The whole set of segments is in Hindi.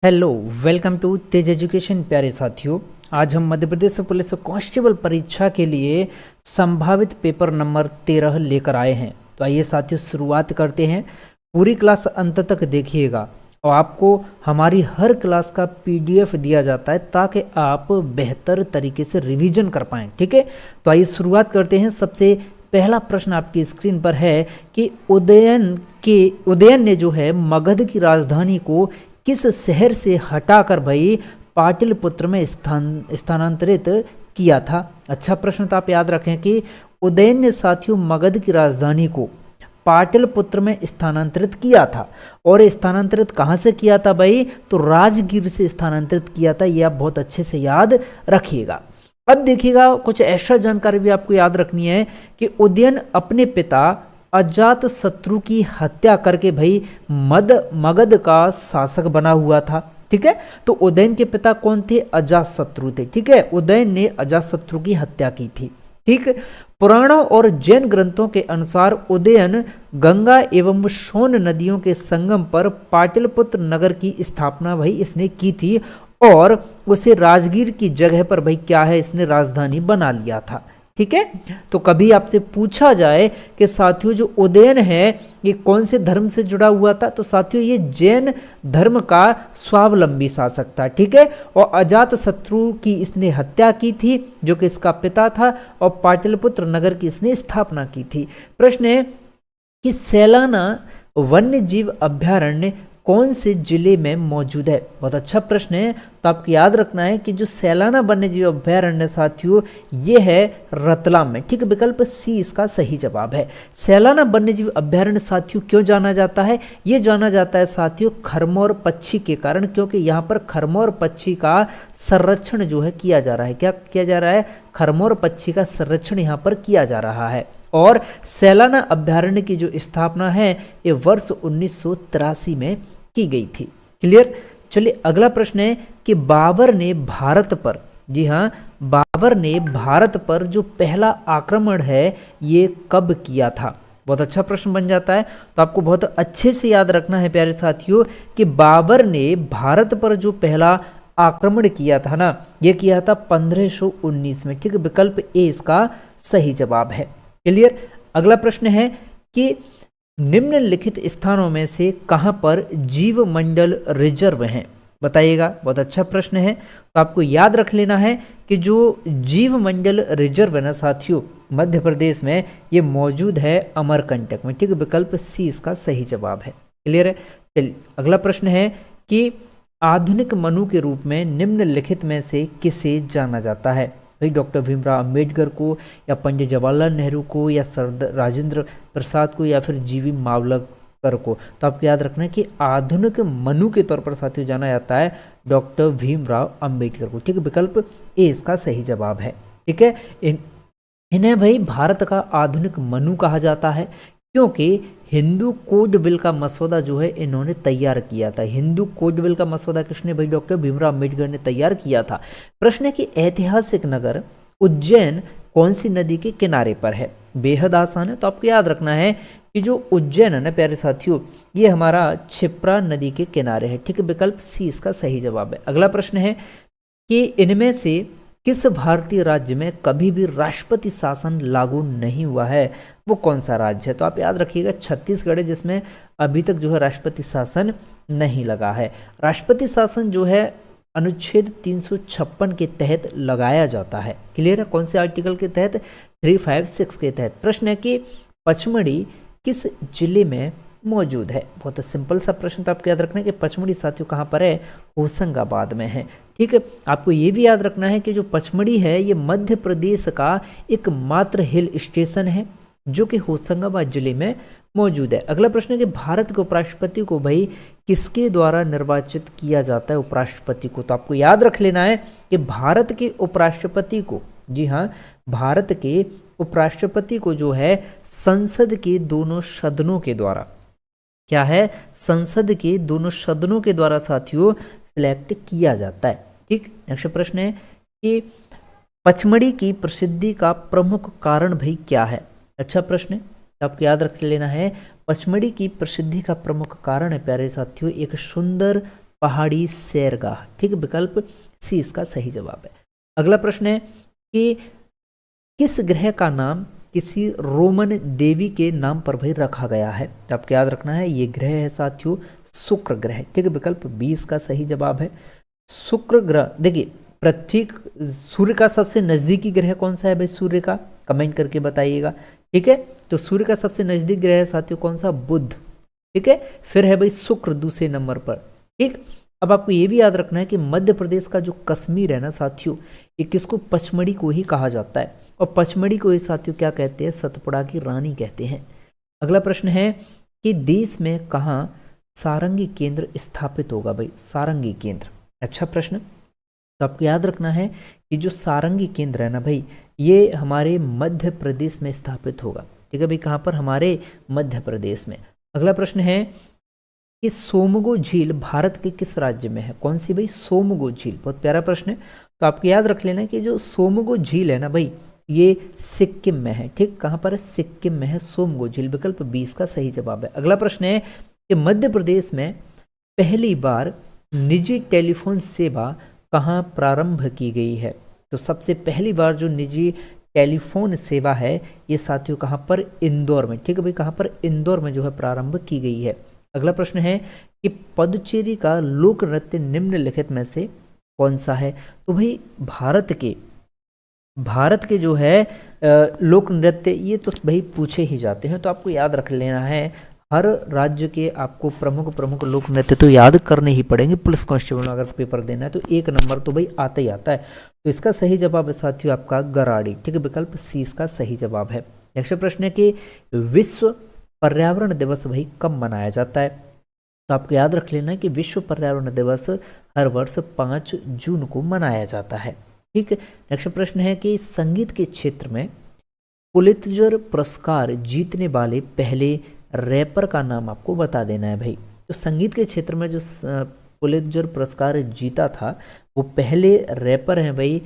Hello, welcome to Tej education. प्यारे साथियों, आज हम मध्य प्रदेश पुलिस कांस्टेबल परीक्षा के लिए संभावित पेपर नंबर 13 लेकर आए हैं। तो आइए साथियों, शुरुआत करते हैं। पूरी क्लास अंत तक देखिएगा और आपको हमारी हर क्लास का पीडीएफ दिया जाता है ताकि आप बेहतर तरीके से रिवीजन कर पाएँ। ठीक है, तो आइए शुरुआत करते हैं। सबसे पहला प्रश्न आपकी स्क्रीन पर है कि उदयन ने जो है मगध की राजधानी को किस शहर से हटाकर भाई पाटलिपुत्र में स्थानांतरित किया था। अच्छा प्रश्न, तो आप याद रखें कि उदयन ने साथियों मगध की राजधानी को पाटलिपुत्र में स्थानांतरित किया था। और स्थानांतरित कहाँ से किया था भाई? तो राजगीर से स्थानांतरित किया था। ये आप बहुत अच्छे से याद रखिएगा। अब देखिएगा, कुछ ऐसा जानकारी भी आपको याद रखनी है कि उदयन अपने पिता अजात शत्रु की हत्या करके भाई मगध का शासक बना हुआ था। ठीक है, तो उदयन के पिता कौन थे? अजात शत्रु थे। ठीक है, उदयन ने अजात शत्रु की हत्या की थी। ठीक, पुराणों और जैन ग्रंथों के अनुसार उदयन गंगा एवं सोन नदियों के संगम पर पाटलिपुत्र नगर की स्थापना भाई इसने की थी और उसे राजगीर की जगह पर भाई क्या है, इसने राजधानी बना लिया था। ठीक है, तो कभी आपसे पूछा जाए कि साथियों जो उदयन है ये कौन से धर्म से जुड़ा हुआ था, तो साथियों ये जैन धर्म का स्वावलंबी शासक था। ठीक है, और अजात शत्रु की इसने हत्या की थी जो कि इसका पिता था, और पाटलिपुत्र नगर की इसने स्थापना की थी। प्रश्न है कि सैलाना वन्य जीव अभ्यारण्य कौन से जिले में मौजूद है? बहुत अच्छा प्रश्न है। तो आपको याद रखना है कि जो सैलाना वन्यजीव अभ्यारण्य साथियों ये है रतलाम में। ठीक, विकल्प सी इसका सही जवाब है। सैलाना वन्यजीव अभ्यारण्य साथियों क्यों जाना जाता है? ये जाना जाता है साथियों खरमोर पक्षी के कारण, क्योंकि यहाँ पर खरमोर पक्षी का संरक्षण जो है किया जा रहा है। क्या किया जा रहा है? खरमोर पक्षी का संरक्षण यहाँ पर किया जा रहा है। और सैलाना अभ्यारण्य की जो स्थापना है ये वर्ष 1983 में की गई थी। क्लियर? चलिए अगला प्रश्न है कि बाबर ने भारत पर, जी हाँ, बाबर ने भारत पर जो पहला आक्रमण है ये कब किया था? बहुत अच्छा प्रश्न बन जाता है। तो आपको बहुत अच्छे से याद रखना है प्यारे साथियों कि बाबर ने भारत पर जो पहला आक्रमण किया था ना, ये किया था 1519 में। ठीक है, विकल्प ए इसका सही जवाब है। क्लियर? अगला प्रश्न है कि निम्नलिखित स्थानों में से कहां पर जीव मंडल रिजर्व हैं? बताइएगा। बहुत अच्छा प्रश्न है। तो आपको याद रख लेना है कि जो जीव मंडल रिजर्व है ना साथियों मध्य प्रदेश में, ये मौजूद है अमरकंटक में। ठीक है, विकल्प सी इसका सही जवाब है। क्लियर है? चलिए अगला प्रश्न है कि आधुनिक मनु के रूप में निम्नलिखित में से किसे जाना जाता है? भाई डॉक्टर भीमराव अंबेडकर को, या पंडित जवाहरलाल नेहरू को, या सरदार राजेंद्र प्रसाद को, या फिर जीवी मावलकर को? तो आपको याद रखना है कि आधुनिक मनु के तौर पर साथियों जाना जाता है डॉक्टर भीमराव अंबेडकर को। ठीक है, विकल्प ए इसका सही जवाब है। ठीक है, इन्हें भाई भारत का आधुनिक मनु कहा जाता है क्योंकि हिंदू कोड बिल का मसौदा जो है इन्होंने तैयार किया था। हिंदू कोड बिल का मसौदा किसने? भाई डॉक्टर भीमराव अंबेडकर ने तैयार किया था। प्रश्न है कि ऐतिहासिक नगर उज्जैन कौन सी नदी के किनारे पर है? बेहद आसान है। तो आपको याद रखना है कि जो उज्जैन है ना प्यारे साथियों, ये हमारा क्षिप्रा नदी के किनारे है। ठीक है, विकल्प सी इसका सही जवाब है। अगला प्रश्न है कि इनमें से किस भारतीय राज्य में कभी भी राष्ट्रपति शासन लागू नहीं हुआ है? वो कौन सा राज्य है? तो आप याद रखिएगा छत्तीसगढ़ है, जिसमें अभी तक जो है राष्ट्रपति शासन नहीं लगा है। राष्ट्रपति शासन जो है अनुच्छेद 356 के तहत लगाया जाता है। क्लियर है? कौन से आर्टिकल के तहत? 356 के तहत। प्रश्न है कि पचमढ़ी किस जिले में मौजूद है? बहुत सिंपल सा प्रश्न। तो आपको याद रखना है कि पचमढ़ी साथियों कहाँ पर है? होशंगाबाद में है। ठीक है, आपको ये भी याद रखना है कि जो पचमढ़ी है ये मध्य प्रदेश का एकमात्र हिल स्टेशन है जो कि होशंगाबाद जिले में मौजूद है। अगला प्रश्न है कि भारत के उपराष्ट्रपति को भाई किसके द्वारा निर्वाचित किया जाता है? उपराष्ट्रपति को। तो आपको याद रख लेना है कि भारत के उपराष्ट्रपति को, जी हाँ, भारत के उपराष्ट्रपति को जो है संसद के दोनों सदनों के द्वारा, क्या है? संसद के दोनों सदनों के द्वारा साथियों सिलेक्ट किया जाता है। ठीक, नेक्स्ट प्रश्न है कि पचमढ़ी की प्रसिद्धि का प्रमुख कारण भाई क्या है? अच्छा प्रश्न है। आपको याद रख लेना है पचमढ़ी की प्रसिद्धि का प्रमुख कारण है प्यारे साथियों एक सुंदर पहाड़ी सैरगाह। ठीक है, विकल्प सी इसका सही जवाब है। अगला प्रश्न है कि किस ग्रह का नाम किसी रोमन देवी के नाम पर भाई रखा गया है? तो आपको याद रखना है ये ग्रह है साथियों शुक्र ग्रह। ठीक है, विकल्प 20 का सही जवाब है। शुक्र ग्रह, देखिए पृथ्वी सूर्य का सबसे नजदीकी ग्रह कौन सा है भाई? सूर्य का, कमेंट करके बताइएगा। ठीक है, तो सूर्य का सबसे नजदीक ग्रह है साथियों कौन सा? बुध। ठीक है, फिर है भाई शुक्र दूसरे नंबर पर। ठीक, अब आपको ये भी याद रखना है कि मध्य प्रदेश का जो कश्मीर है ना साथियों, ये किसको? पचमढ़ी को ही कहा जाता है, और पचमढ़ी को ही साथियों क्या कहते हैं? सतपुड़ा की रानी कहते हैं। अगला प्रश्न है कि देश में कहाँ सारंगी केंद्र स्थापित होगा भाई? सारंगी केंद्र, अच्छा प्रश्न। तो आपको याद रखना है कि जो सारंगी केंद्र है ना भाई, ये हमारे मध्य प्रदेश में स्थापित होगा। ठीक है भाई, कहाँ पर? हमारे मध्य प्रदेश में। अगला प्रश्न है कि सोमगो झील भारत के किस राज्य में है? कौन सी भाई? सोमगो झील, बहुत प्यारा प्रश्न है। तो आपको याद रख लेना कि जो सोमगो झील है ना भाई, ये सिक्किम में है। ठीक, कहाँ पर है? सिक्किम में है सोमगो झील, विकल्प 20 का सही जवाब है। अगला प्रश्न है कि मध्य प्रदेश में पहली बार निजी टेलीफोन सेवा कहाँ प्रारंभ की गई है? तो सबसे पहली बार जो निजी टेलीफोन सेवा है ये साथियों कहाँ पर? इंदौर में। ठीक है भाई, कहाँ पर? इंदौर में जो है प्रारंभ की गई है। अगला प्रश्न है कि पदुचेरी का लोक नृत्य निम्नलिखित में से कौन सा है? तो भाई भारत के जो है लोक नृत्य ये तो भाई पूछे ही जाते हैं, तो आपको याद रख लेना है। हर राज्य के आपको प्रमुख लोक नृत्य तो याद करने ही पड़ेंगे। पुलिस कांस्टेबल में अगर पेपर देना है तो 1 नंबर तो भाई आता ही आता है। तो इसका सही जवाब है साथियों आपका गराड़ी। ठीक है, विकल्प सी इसका सही जवाब है। नेक्स्ट प्रश्न है कि विश्व पर्यावरण दिवस भाई कब मनाया जाता है? तो आपको याद रख लेना है कि विश्व पर्यावरण दिवस हर वर्ष 5 जून को मनाया जाता है। ठीक है, नेक्स्ट प्रश्न है कि संगीत के क्षेत्र में पुलित्जर पुरस्कार जीतने वाले पहले रैपर का नाम आपको बता देना है भाई। तो संगीत के क्षेत्र में जो पुलित्जर पुरस्कार जीता था वो पहले रैपर हैं भाई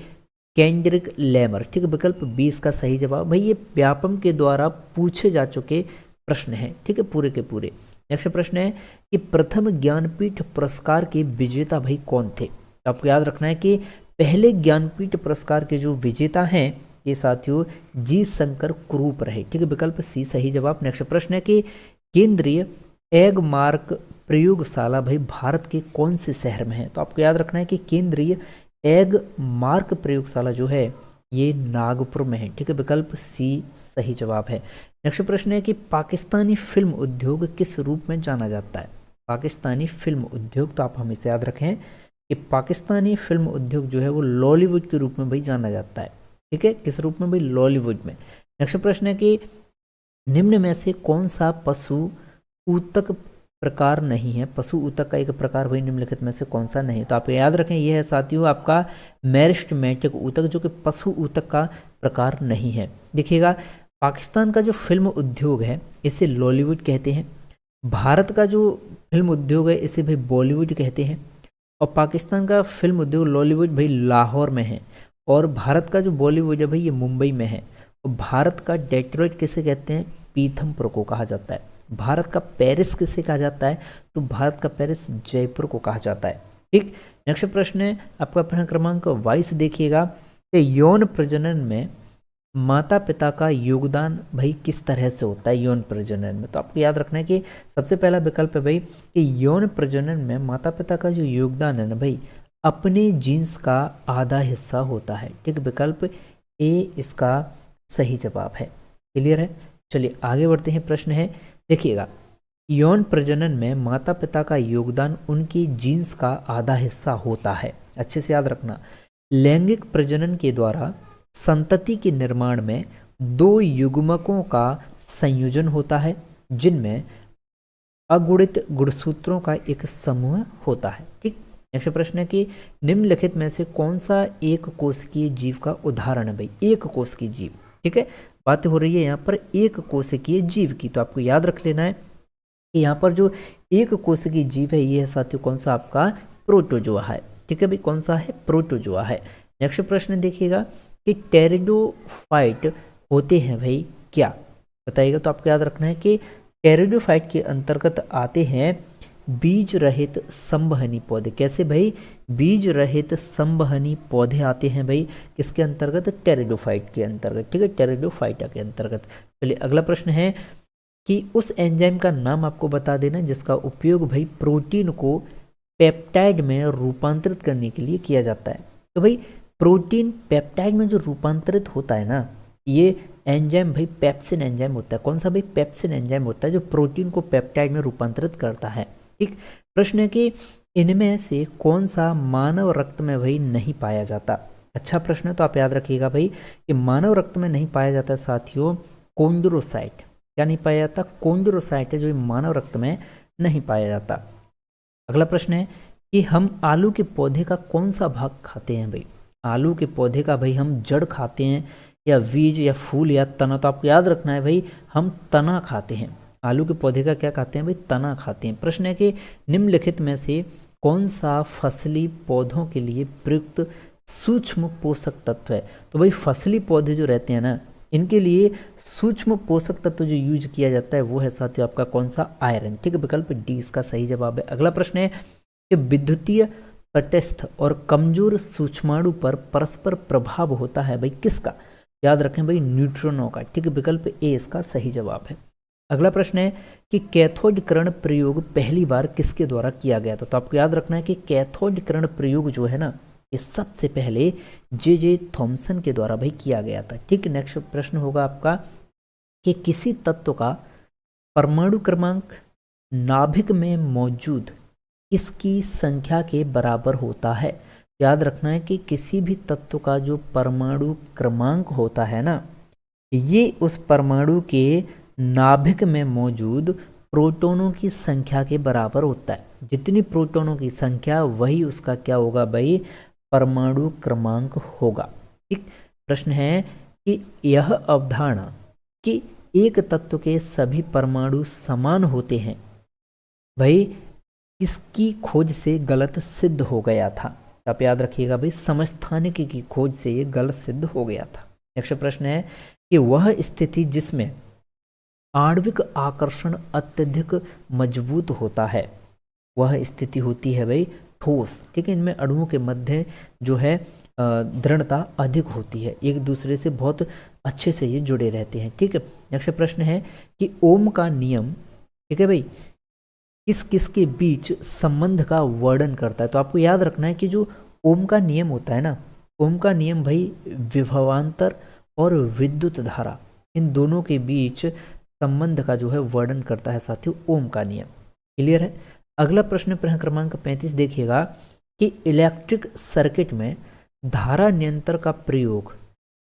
केंड्रिक लैमर। ठीक है, विकल्प 20 का सही जवाब। भाई ये व्यापम के द्वारा पूछे जा चुके प्रश्न हैं। ठीक है, पूरे के पूरे। नेक्स्ट प्रश्न है कि प्रथम ज्ञानपीठ पुरस्कार के विजेता भाई कौन थे? तो आपको याद रखना है कि पहले ज्ञानपीठ पुरस्कार के जो विजेता हैं ये साथियों जी शंकर कुरूप रहे। ठीक है, विकल्प सी सही जवाब। नेक्स्ट प्रश्न है कि केंद्रीय एग मार्क प्रयोगशाला भाई भारत के कौन से शहर में है? तो आपको याद रखना है कि केंद्रीय एग मार्क प्रयोगशाला जो है ये नागपुर में है। ठीक है, विकल्प सी सही जवाब है। नेक्स्ट प्रश्न है कि पाकिस्तानी फिल्म उद्योग किस रूप में जाना जाता है? पाकिस्तानी फिल्म उद्योग, तो आप हमेशा याद रखें कि पाकिस्तानी फिल्म उद्योग जो है वो लॉलीवुड के रूप में भाई जाना जाता है। ठीक है, किस रूप में भाई? लॉलीवुड में। नेक्स्ट प्रश्न है कि निम्न में से कौन सा पशु ऊतक प्रकार नहीं है? पशु ऊतक का एक प्रकार भाई निम्नलिखित में से कौन सा नहीं? तो आप याद रखें ये है साथियों आपका मेरिस्टेमेटिक ऊतक, जो कि पशु ऊतक का प्रकार नहीं है। देखिएगा, पाकिस्तान का जो फिल्म उद्योग है इसे लॉलीवुड कहते हैं, भारत का जो फिल्म उद्योग है इसे भाई बॉलीवुड कहते हैं, और पाकिस्तान का फिल्म उद्योग लॉलीवुड भाई लाहौर में है, और भारत का जो बॉलीवुड है भाई ये मुंबई में है, और भारत का डेट्रॉइट किसे कहते हैं? पीथमपुर को कहा जाता है। भारत का पेरिस किसे कहा जाता है? तो भारत का पेरिस जयपुर को कहा जाता है। ठीक, नेक्स्ट प्रश्न है आपका प्रश्न क्रमांक 22 देखिएगा कि यौन प्रजनन में माता पिता का योगदान भाई किस तरह से होता है यौन प्रजनन में? तो आपको याद रखना है कि सबसे पहला विकल्प है भाई कि यौन प्रजनन में माता पिता का जो योगदान है ना भाई अपने जीन्स का आधा हिस्सा होता है। ठीक, विकल्प ए इसका सही जवाब है। क्लियर है? चलिए आगे बढ़ते हैं। प्रश्न है देखिएगा, यौन प्रजनन में माता पिता का योगदान उनकी जीन्स का आधा हिस्सा होता है। अच्छे से याद रखना। लैंगिक प्रजनन के द्वारा संतति के निर्माण में 2 युग्मकों का संयोजन होता है जिनमें अगुणित गुणसूत्रों का एक समूह होता है। ठीक, नेक्स्ट प्रश्न है कि निम्नलिखित में से कौन सा एक कोशिकीय जीव का उदाहरण है भाई? एक कोशिकीय जीव। ठीक है, बात हो रही है यहाँ पर एक कोशिकीय जीव की, तो आपको याद रख लेना है कि यहाँ पर जो एक कोशिकीय जीव है ये है साथियों कौन सा? आपका प्रोटोजोआ है। ठीक है भाई, कौन सा है? प्रोटोजोआ है। नेक्स्ट प्रश्न देखिएगा कि टेरिडोफाइट होते हैं भाई क्या? बताइएगा। तो आपको याद रखना है कि टेरिडोफाइट के अंतर्गत आते हैं बीज रहित संवहनी पौधे। कैसे भाई? बीज रहित संवहनी पौधे आते हैं भाई किसके अंतर्गत? टेरिडोफाइट के अंतर्गत। ठीक है, टेरिडोफाइटा के अंतर्गत। चलिए अगला प्रश्न है कि उस एंजाइम का नाम आपको बता देना जिसका उपयोग भाई प्रोटीन को पेप्टाइड में रूपांतरित करने के लिए किया जाता है। तो भाई प्रोटीन पेप्टाइड में जो रूपांतरित होता है ना, ये एंजाइम भाई पेप्सिन एंजाइम होता है। कौन सा भाई? पेप्सिन एंजाइम होता है जो प्रोटीन को पेप्टाइड में रूपांतरित करता है। ठीक, प्रश्न है कि इनमें से कौन सा मानव रक्त में भाई नहीं पाया जाता? अच्छा प्रश्न है, तो आप याद रखिएगा भाई कि मानव रक्त में नहीं पाया जाता साथियों कोंड्रोसाइट। क्या नहीं पाया जाता? कोंड्रोसाइट है जो मानव रक्त में नहीं पाया जाता। अगला प्रश्न है कि हम आलू के पौधे का कौन सा भाग खाते हैं भाई? आलू के पौधे का भाई हम जड़ खाते हैं या बीज या फूल या तना? तो आपको याद रखना है भाई हम तना खाते हैं। आलू के पौधे का क्या खाते हैं भाई? तना खाते हैं। प्रश्न है कि निम्नलिखित में से कौन सा फसली पौधों के लिए प्रयुक्त सूक्ष्म पोषक तत्व है? तो भाई फसली पौधे जो रहते हैं ना, इनके लिए सूक्ष्म पोषक तत्व जो यूज किया जाता है वो है साथियों आपका कौन सा? आयरन। ठीक है, विकल्प डी इसका सही जवाब है। अगला प्रश्न है कि विद्युतीय तटस्थ और कमजोर सूक्ष्माणु पर परस्पर प्रभाव होता है भाई किसका? याद रखें भाई न्यूट्रॉनों का। ठीक है, विकल्प ए इसका सही जवाब है। अगला प्रश्न है कि कैथोडीकरण प्रयोग पहली बार किसके द्वारा किया गया था? तो आपको याद रखना है कि कैथोडीकरण प्रयोग जो है ना, ये सबसे पहले जे थॉमसन के द्वारा भाई किया गया था। ठीक, नेक्स्ट प्रश्न होगा आपका कि किसी तत्व का परमाणु क्रमांक नाभिक में मौजूद इसकी संख्या के बराबर होता है। याद रखना है कि किसी भी तत्व का जो परमाणु क्रमांक होता है ना, ये उस परमाणु के नाभिक में मौजूद प्रोटॉनों की संख्या के बराबर होता है। जितनी प्रोटॉनों की संख्या वही उसका क्या होगा भाई? परमाणु क्रमांक होगा। ठीक, प्रश्न है कि यह अवधारणा कि एक तत्व के सभी परमाणु समान होते हैं भाई इसकी खोज से गलत सिद्ध हो गया था। आप याद रखिएगा भाई समस्थानिक की खोज से ये गलत सिद्ध हो गया था। नेक्स्ट प्रश्न है कि वह स्थिति जिसमें आणविक आकर्षण अत्यधिक मजबूत होता है, वह स्थिति होती है भाई ठोस। ठीक है, इनमें अणुओं के मध्य जो है दृढ़ता अधिक होती है, एक दूसरे से बहुत अच्छे से ये जुड़े रहते हैं। ठीक है, नेक्स्ट प्रश्न है कि ओम का नियम, ठीक है भाई, किस किस के बीच संबंध का वर्णन करता है? तो आपको याद रखना है कि जो ओम का नियम होता है ना, ओम का नियम भाई विभवांतर और विद्युत धारा इन दोनों के बीच संबंध का जो है वर्णन करता है साथियों ओम का नियम। क्लियर है? अगला प्रश्न क्रमांक 35 देखिएगा कि इलेक्ट्रिक सर्किट में धारा नियंत्रण का प्रयोग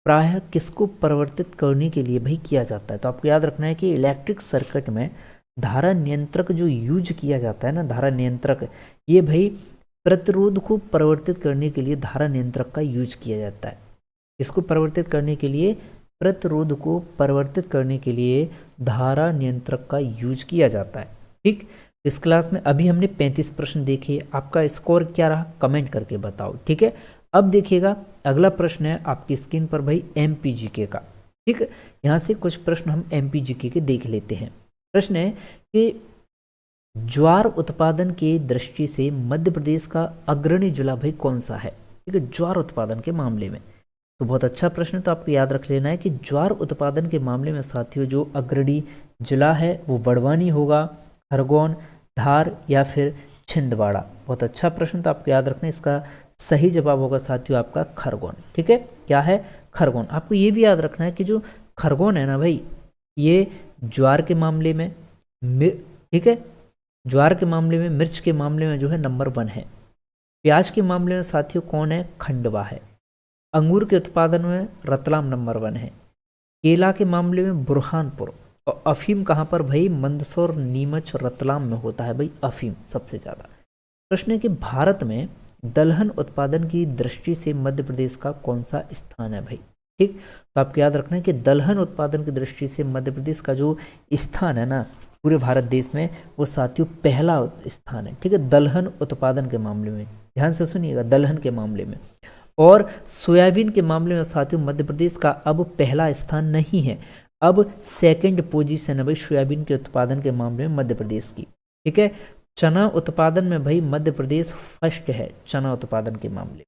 प्रायः किसको परिवर्तित करने के लिए भाई किया जाता है? तो आपको याद रखना है कि इलेक्ट्रिक सर्किट में धारा नियंत्रक जो यूज किया जाता है ना, धारा नियंत्रक, ये भाई प्रतिरोध को परिवर्तित करने के लिए धारा नियंत्रक का यूज किया जाता है। इसको परिवर्तित करने के लिए, प्रतिरोध को परिवर्तित करने के लिए धारा नियंत्रक का यूज किया जाता है। ठीक, इस क्लास में अभी हमने 35 प्रश्न देखे। आपका स्कोर क्या रहा कमेंट करके बताओ। ठीक है, अब देखिएगा अगला प्रश्न है आपकी स्क्रीन पर भाई एमपीजीके का। ठीक है, यहाँ से कुछ प्रश्न हम एमपीजीके के देख लेते हैं। प्रश्न है कि ज्वार उत्पादन की दृष्टि से मध्य प्रदेश का अग्रणी जिला भाई कौन सा है? ठीक है, ज्वार उत्पादन के मामले में तो बहुत अच्छा प्रश्न है। तो आपको याद रख लेना है कि ज्वार उत्पादन के मामले में साथियों जो अग्रणी जिला है वो बड़वानी होगा, खरगोन, धार या फिर छिंदवाड़ा। बहुत अच्छा प्रश्न, तो आपको याद रखना इसका सही जवाब होगा साथियों आपका खरगोन। ठीक है, क्या है? खरगोन। आपको ये भी याद रखना है कि जो खरगोन है ना भाई, ये ज्वार के मामले में, ठीक है, ज्वार के मामले में, मिर्च के मामले में जो है नंबर 1 है। प्याज के मामले में साथियों कौन है? खंडवा है। अंगूर के उत्पादन में रतलाम नंबर 1 है। केला के मामले में बुरहानपुर। और अफीम कहाँ पर भाई? मंदसौर, नीमच, रतलाम में होता है भाई अफीम सबसे ज़्यादा। प्रश्न है कि भारत में दलहन उत्पादन की दृष्टि से मध्य प्रदेश का कौन सा स्थान है भाई? ठीक, तो आपको याद रखना है कि दलहन उत्पादन की दृष्टि से मध्य प्रदेश का जो स्थान है ना पूरे भारत देश में, वो साथियों पहला स्थान है। ठीक है, दलहन उत्पादन के मामले में, ध्यान से सुनिएगा, दलहन के मामले में। और सोयाबीन के मामले में साथियों मध्य प्रदेश का अब पहला स्थान नहीं है, अब सेकंड पोजीशन है भाई सोयाबीन के उत्पादन के मामले में मध्य प्रदेश की। ठीक है, चना उत्पादन में भाई मध्य प्रदेश फर्स्ट है चना उत्पादन के मामले में,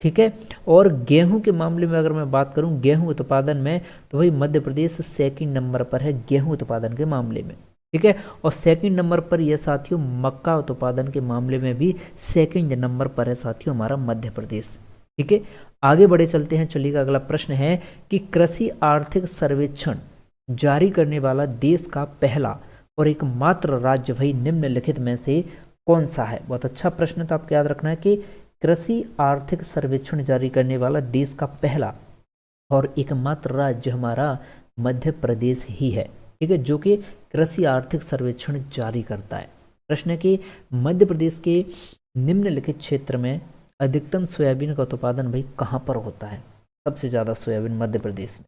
ठीक है। और गेहूं के मामले में अगर मैं बात करूं गेहूं उत्पादन में, तो भाई मध्य प्रदेश सेकंड नंबर पर है गेहूं उत्पादन के मामले में, ठीक है। और सेकंड नंबर पर यह साथियों मक्का उत्पादन के मामले में भी सेकंड नंबर पर है साथियों हमारा मध्य प्रदेश, ठीक है। आगे बढ़े चलते हैं, चलिएगा अगला प्रश्न है कि कृषि आर्थिक सर्वेक्षण जारी करने वाला देश का पहला और एकमात्र राज्य भाई निम्नलिखित में से कौन सा है। बहुत अच्छा प्रश्न, तो आपको याद रखना है कि कृषि आर्थिक सर्वेक्षण जारी करने वाला देश का पहला और एकमात्र राज्य हमारा मध्य प्रदेश ही है, ठीक है, जो कि कृषि आर्थिक सर्वेक्षण जारी करता है। प्रश्न है कि मध्य प्रदेश के निम्नलिखित क्षेत्र में अधिकतम सोयाबीन का उत्पादन भाई कहाँ पर होता है। सबसे ज़्यादा सोयाबीन मध्य प्रदेश में,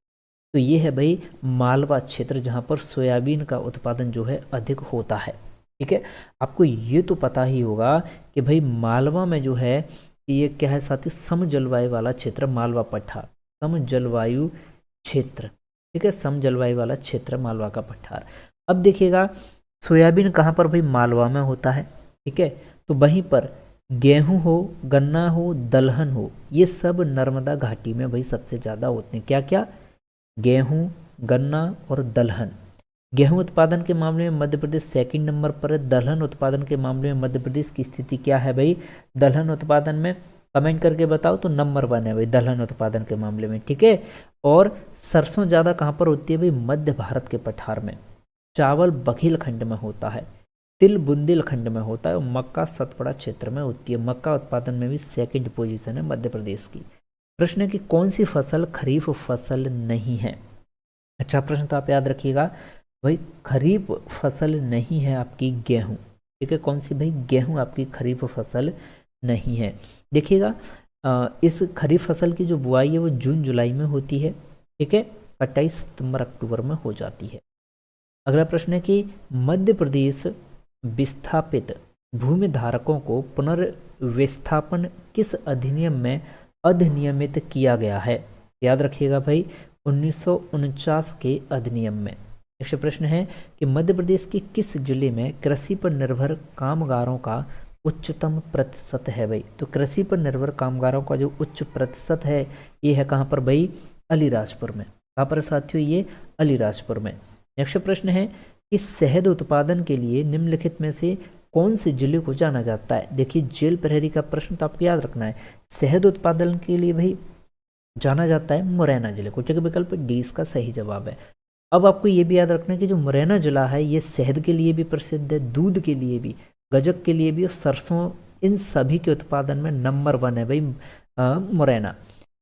तो ये है भाई मालवा क्षेत्र, जहाँ पर सोयाबीन का उत्पादन जो है अधिक होता है, ठीक है। आपको ये तो पता ही होगा कि भाई मालवा में जो है ये क्या है साथियों, सम जलवायु वाला क्षेत्र मालवा पठार, सम जलवायु क्षेत्र, ठीक है, सम जलवायु वाला क्षेत्र मालवा का पठार। अब देखिएगा सोयाबीन कहाँ पर भाई मालवा में होता है, ठीक है। तो वहीं पर गेहूं हो, गन्ना हो, दलहन हो, ये सब नर्मदा घाटी में भाई सबसे ज़्यादा होते हैं। क्या क्या, गेहूं, गन्ना और दलहन। गेहूं उत्पादन के मामले में मध्य प्रदेश सेकंड नंबर पर है। दलहन उत्पादन के मामले में मध्य प्रदेश की स्थिति क्या है भाई, दलहन उत्पादन में कमेंट करके बताओ, तो नंबर 1 है भाई दलहन उत्पादन के मामले में, ठीक है। और सरसों ज़्यादा कहाँ पर होती है भाई, मध्य भारत के पठार में। चावल बघेलखंड में होता है, तिल बुंदेलखंड में होता है, और मक्का सतपुड़ा क्षेत्र में होती है। मक्का उत्पादन में भी सेकंड पोजीशन है मध्य प्रदेश की। प्रश्न है कि कौन सी फसल खरीफ फसल नहीं है। अच्छा प्रश्न, तो आप याद रखिएगा भाई खरीफ फसल नहीं है आपकी गेहूं, ठीक है। कौन सी भाई, गेहूं आपकी खरीफ फसल नहीं है। देखिएगा इस खरीफ फसल की जो बुआई है वो जून जुलाई में होती है, ठीक है, 28 सितंबर अक्टूबर में हो जाती है। अगला प्रश्न है कि मध्य प्रदेश विस्थापित भूमि धारकों को पुनर्विस्थापन किस अधिनियम में अधिनियमित किया गया है। याद रखिएगा भाई 1949 के अधिनियम में। नेक्स्ट प्रश्न है कि मध्य प्रदेश के किस जिले में कृषि पर निर्भर कामगारों का उच्चतम प्रतिशत है भाई। तो कृषि पर निर्भर कामगारों का जो उच्च प्रतिशत है ये है कहाँ पर भाई, अलीराजपुर में। कहाँ पर साथियों, ये अलीराजपुर में। नेक्स्ट प्रश्न है कि शहद उत्पादन के लिए निम्नलिखित में से कौन से जिले को जाना जाता है। देखिए जेल प्रहरी का प्रश्न तो आपको याद रखना है। शहद उत्पादन के लिए भाई जाना जाता है मुरैना जिले को, ठीक है, विकल्प डी इसका सही जवाब है। अब आपको ये भी याद रखना है कि जो मुरैना जिला है ये शहद के लिए भी प्रसिद्ध है, दूध के लिए भी, गजक के लिए भी, और सरसों, इन सभी के उत्पादन में नंबर 1 है भाई मुरैना।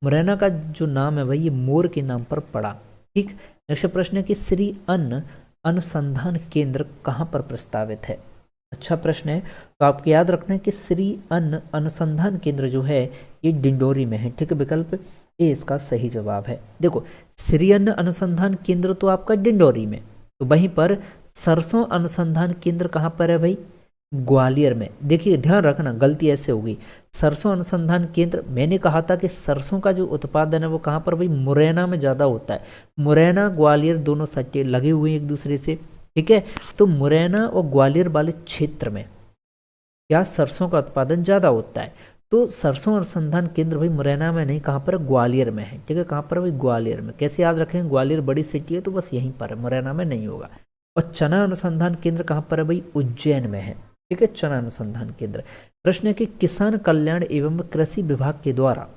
मुरैना का जो नाम है भाई ये मोर के नाम पर पड़ा, ठीक। नेक्स्ट प्रश्न है कि श्री अन्न अनुसंधान केंद्र कहाँ पर प्रस्तावित है। अच्छा प्रश्न है, तो आपको याद रखना है कि श्री अन्न अनुसंधान केंद्र जो है ये डिंडोरी में है, ठीक है, विकल्प ए इसका सही जवाब है। देखो श्री अन्न अनुसंधान केंद्र तो आपका डिंडोरी में, तो वहीं पर सरसों अनुसंधान केंद्र कहाँ पर है भाई, ग्वालियर में। देखिए ध्यान रखना गलती ऐसे होगी, सरसों अनुसंधान केंद्र, मैंने कहा था कि सरसों का जो उत्पादन है वो कहाँ पर भाई, मुरैना में ज़्यादा होता है। मुरैना ग्वालियर दोनों सट्टे लगे हुए हैं एक दूसरे से, ठीक है। तो मुरैना और ग्वालियर वाले क्षेत्र में क्या सरसों का उत्पादन ज़्यादा होता है। तो सरसों अनुसंधान केंद्र भाई मुरैना में नहीं, कहाँ पर है, ग्वालियर में है, ठीक है। कहाँ पर भाई, ग्वालियर में। कैसे याद रखें, ग्वालियर बड़ी सिटी है तो बस यहीं पर है, मुरैना में नहीं होगा। और चना अनुसंधान केंद्र कहाँ पर है भाई, उज्जैन में है, ठीक है, चना अनुसंधान केंद्र। प्रश्न है कि किसान कल्याण एवं कृषि विभाग के द्वारा,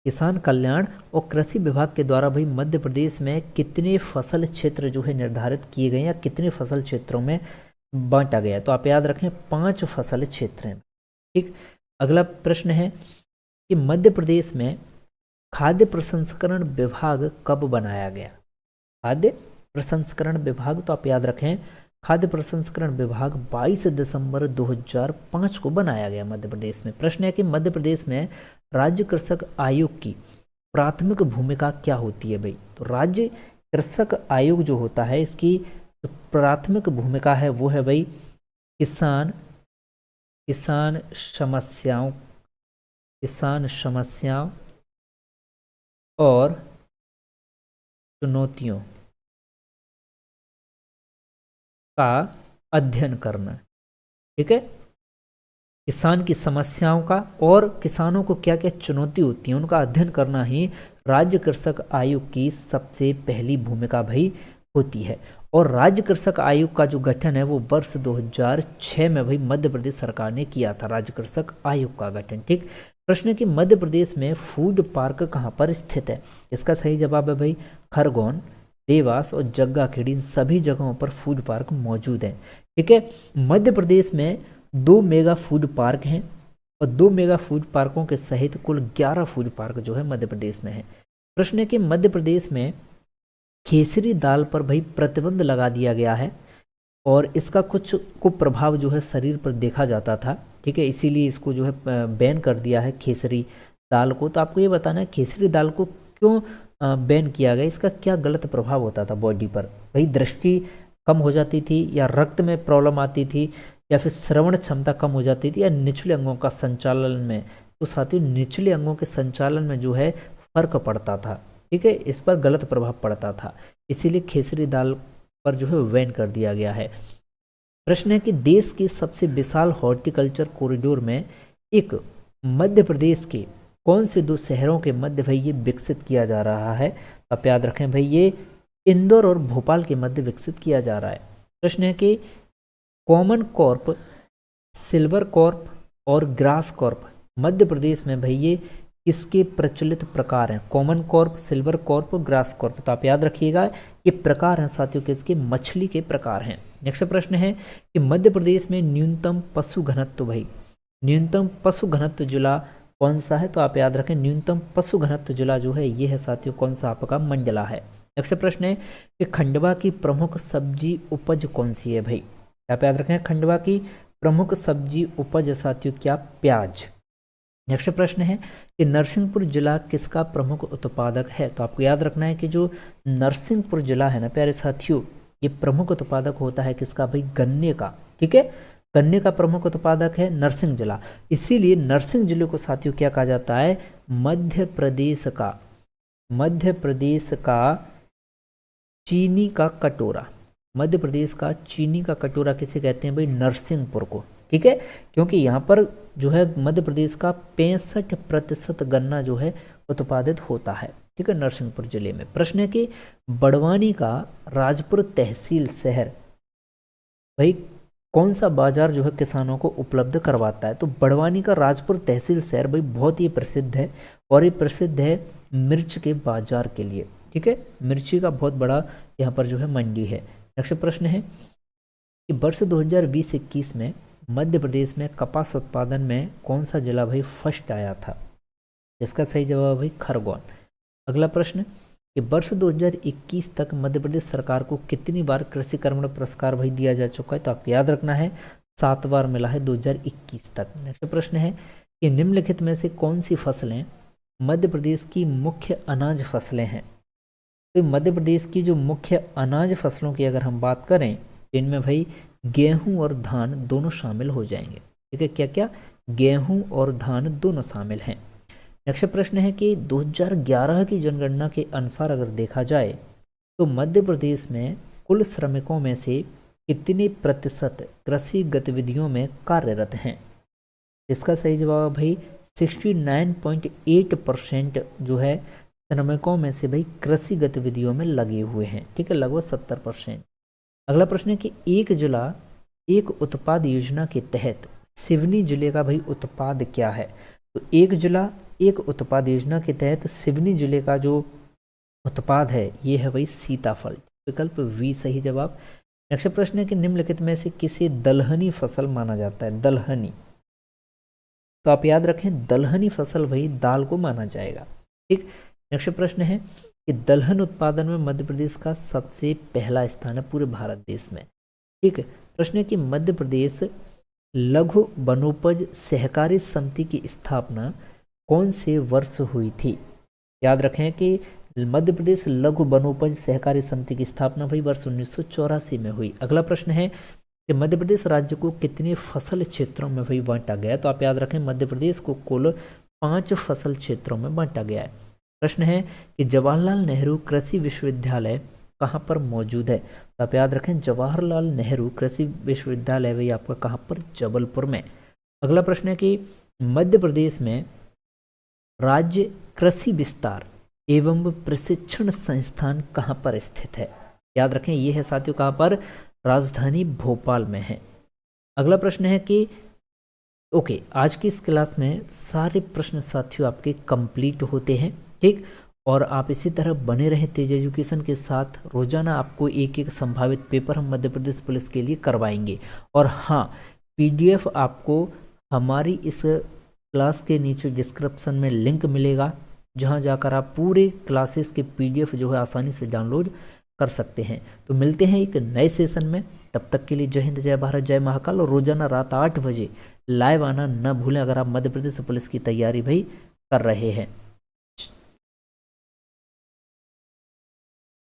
किसान कल्याण और कृषि विभाग के द्वारा भाई मध्य प्रदेश में कितने फसल क्षेत्र जो है निर्धारित किए गए या कितने फसल क्षेत्रों में बांटा गया। तो आप याद रखें 5 फसल क्षेत्र हैं, ठीक। अगला प्रश्न है कि मध्य प्रदेश में खाद्य प्रसंस्करण विभाग कब बनाया गया। खाद्य प्रसंस्करण विभाग, तो आप याद रखें खाद्य प्रसंस्करण विभाग 22 दिसंबर 2005 को बनाया गया मध्य प्रदेश में। प्रश्न है कि मध्य प्रदेश में राज्य कृषक आयोग की प्राथमिक भूमिका क्या होती है भाई। तो राज्य कृषक आयोग जो होता है इसकी जो प्राथमिक भूमिका है वो है भाई किसान समस्याओं और चुनौतियों का अध्ययन करना, ठीक है, किसान की समस्याओं का और किसानों को क्या क्या चुनौती होती है उनका अध्ययन करना ही राज्य कृषक आयोग की सबसे पहली भूमिका भाई होती है। और राज्य कृषक आयोग का जो गठन है वो वर्ष 2006 में भाई मध्य प्रदेश सरकार ने किया था, राज्य कृषक आयोग का गठन। ठीक, प्रश्न है कि मध्य प्रदेश में फूड पार्क कहाँ पर स्थित है? इसका सही जवाब है भाई खरगोन, देवास और जग्गाखेड़ी, इन सभी जगहों पर फूड पार्क मौजूद हैं। ठीक है, मध्य प्रदेश में 2 मेगा फूड पार्क हैं और 2 मेगा फूड पार्कों के सहित कुल 11 फूड पार्क जो है मध्य प्रदेश में है। प्रश्न है कि मध्य प्रदेश में केसरी दाल पर भाई प्रतिबंध लगा दिया गया है और इसका कुछ कुप्रभाव जो है शरीर पर देखा जाता था। ठीक है, इसीलिए इसको जो है बैन कर दिया है केसरी दाल को। तो आपको ये बताना है केसरी दाल को क्यों बैन किया गया, इसका क्या गलत प्रभाव होता था बॉडी पर? भाई दृष्टि कम हो जाती थी या रक्त में प्रॉब्लम आती थी या फिर श्रवण क्षमता कम हो जाती थी या निचले अंगों का संचालन में? तो साथियों निचले अंगों के संचालन में जो है फर्क पड़ता था। ठीक है, इस पर गलत प्रभाव पड़ता था, इसीलिए केसरी दाल पर जो है बैन कर दिया गया है। प्रश्न है कि देश के सबसे विशाल हॉर्टिकल्चर कॉरिडोर में एक मध्य प्रदेश के कौन से 2 शहरों के मध्य भाई ये विकसित किया जा रहा है? आप याद रखें भाई ये इंदौर और भोपाल के मध्य विकसित किया जा रहा है। प्रश्न है कि कॉमन कॉर्प, सिल्वर कॉर्प और ग्रास कॉर्प मध्य प्रदेश में भाई ये किसके प्रचलित प्रकार हैं? Common carp, silver Corp, grass Corp. तो आप याद रखिएगा ये प्रकार हैं साथियों किसके? मछली के प्रकार हैं। नेक्स्ट प्रश्न है कि मध्य प्रदेश में न्यूनतम पशु घनत्व भाई न्यूनतम पशु घनत्व जिला कौन सा है? तो आप याद रखें न्यूनतम पशु घनत्व जिला जो है ये है साथियों कौन सा? आपका मंडला है। नेक्स्ट प्रश्न है कि खंडवा की प्रमुख सब्जी उपज कौन सी है भाई? आप याद रखें खंडवा की प्रमुख सब्जी उपज साथियों क्या? प्याज। नेक्स्ट प्रश्न है कि नरसिंहपुर जिला किसका प्रमुख उत्पादक है? तो आपको याद रखना है कि जो नरसिंहपुर जिला है ना प्यारे साथियों ये प्रमुख उत्पादक होता है किसका भाई? गन्ने का। ठीक है, गन्ने का प्रमुख उत्पादक है नरसिंह जिला, इसीलिए नरसिंह जिले को साथियों क्या कहा जाता है? मध्य प्रदेश का चीनी का कटोरा। मध्य प्रदेश का चीनी का कटोरा किसे कहते हैं भाई? नरसिंहपुर को। ठीक है, क्योंकि यहाँ पर जो है मध्य प्रदेश का 65% गन्ना जो है उत्पादित होता है। ठीक है, नरसिंहपुर जिले में। प्रश्न है कि बड़वानी का राजपुर तहसील शहर भाई कौन सा बाजार जो है किसानों को उपलब्ध करवाता है? तो बड़वानी का राजपुर तहसील शहर भाई बहुत ही प्रसिद्ध है और ये प्रसिद्ध है मिर्च के बाजार के लिए। ठीक है, मिर्ची का बहुत बड़ा यहाँ पर जो है मंडी है। नेक्स्ट प्रश्न है कि वर्ष 2020-21 में मध्य प्रदेश में कपास उत्पादन में कौन सा जिला भाई फर्स्ट आया था? इसका सही जवाब भाई खरगोन। अगला प्रश्न कि वर्ष 2021 तक मध्य प्रदेश सरकार को कितनी बार कृषि कर्मण पुरस्कार भाई दिया जा चुका है? तो आपको याद रखना है 7 बार मिला है 2021 तक। नेक्स्ट प्रश्न है कि निम्नलिखित में से कौन सी फसलें मध्य प्रदेश की मुख्य अनाज फसलें हैं? तो मध्य प्रदेश की जो मुख्य अनाज फसलों की अगर हम बात करें तो इनमें भाई गेहूं और धान दोनों शामिल हो जाएंगे। ठीक है, क्या क्या? गेहूं और धान दोनों शामिल हैं। नेक्स्ट प्रश्न है कि 2011 की जनगणना के अनुसार अगर देखा जाए तो मध्य प्रदेश में कुल श्रमिकों में से कितने प्रतिशत कृषि गतिविधियों में कार्यरत हैं? इसका सही जवाब भाई 69.8% जो है श्रमिकों में से भाई कृषि गतिविधियों में लगे हुए हैं। ठीक है, लगभग 70%। अगला प्रश्न है कि एक जिला एक उत्पाद योजना के तहत सिवनी जिले का भाई उत्पाद क्या है? तो एक जिला एक उत्पाद योजना के तहत सिवनी जिले का जो उत्पाद है ये है भाई सीताफल। विकल्प वी सही जवाब। नेक्स्ट प्रश्न है कि निम्नलिखित में से किसे दलहनी फसल माना जाता है? दलहनी, तो आप याद रखें दलहनी फसल भाई दाल को माना जाएगा। ठीक, नेक्स्ट प्रश्न है कि दलहन उत्पादन में मध्य प्रदेश का सबसे पहला स्थान है पूरे भारत देश में। ठीक है, प्रश्न है कि मध्य प्रदेश लघु वनोपज सहकारी समिति की स्थापना कौन से वर्ष हुई थी? याद रखें कि मध्य प्रदेश लघु वनोपज सहकारी समिति की स्थापना भाई वर्ष 1984 में हुई। अगला प्रश्न है कि मध्य प्रदेश राज्य को कितने फसल क्षेत्रों में भाई बांटा गया है? तो आप याद रखें मध्य प्रदेश को कुल 5 फसल क्षेत्रों में बांटा गया है। प्रश्न है कि जवाहरलाल नेहरू कृषि विश्वविद्यालय कहाँ पर मौजूद है? तो आप याद रखें जवाहरलाल नेहरू कृषि विश्वविद्यालय वही आपका कहाँ पर? जबलपुर में। अगला प्रश्न है कि मध्य प्रदेश में राज्य कृषि विस्तार एवं प्रशिक्षण संस्थान कहाँ पर स्थित है? याद रखें ये है साथियों कहाँ पर? राजधानी भोपाल में है। अगला प्रश्न है कि ओके, आज की इस क्लास में सारे प्रश्न साथियों आपके कंप्लीट होते हैं, ठीक। और आप इसी तरह बने रहें तेज एजुकेशन के साथ। रोजाना आपको एक एक संभावित पेपर हम मध्य प्रदेश पुलिस के लिए करवाएंगे। और हाँ, पीडीएफ आपको हमारी इस क्लास के नीचे डिस्क्रिप्शन में लिंक मिलेगा, जहाँ जाकर आप पूरे क्लासेस के पीडीएफ जो है आसानी से डाउनलोड कर सकते हैं। तो मिलते हैं एक नए सेशन में, तब तक के लिए जय हिंद, जय भारत, जय महाकाल। और रोजाना रात 8 बजे लाइव आना न भूलें अगर आप मध्य प्रदेश पुलिस की तैयारी भी कर रहे हैं।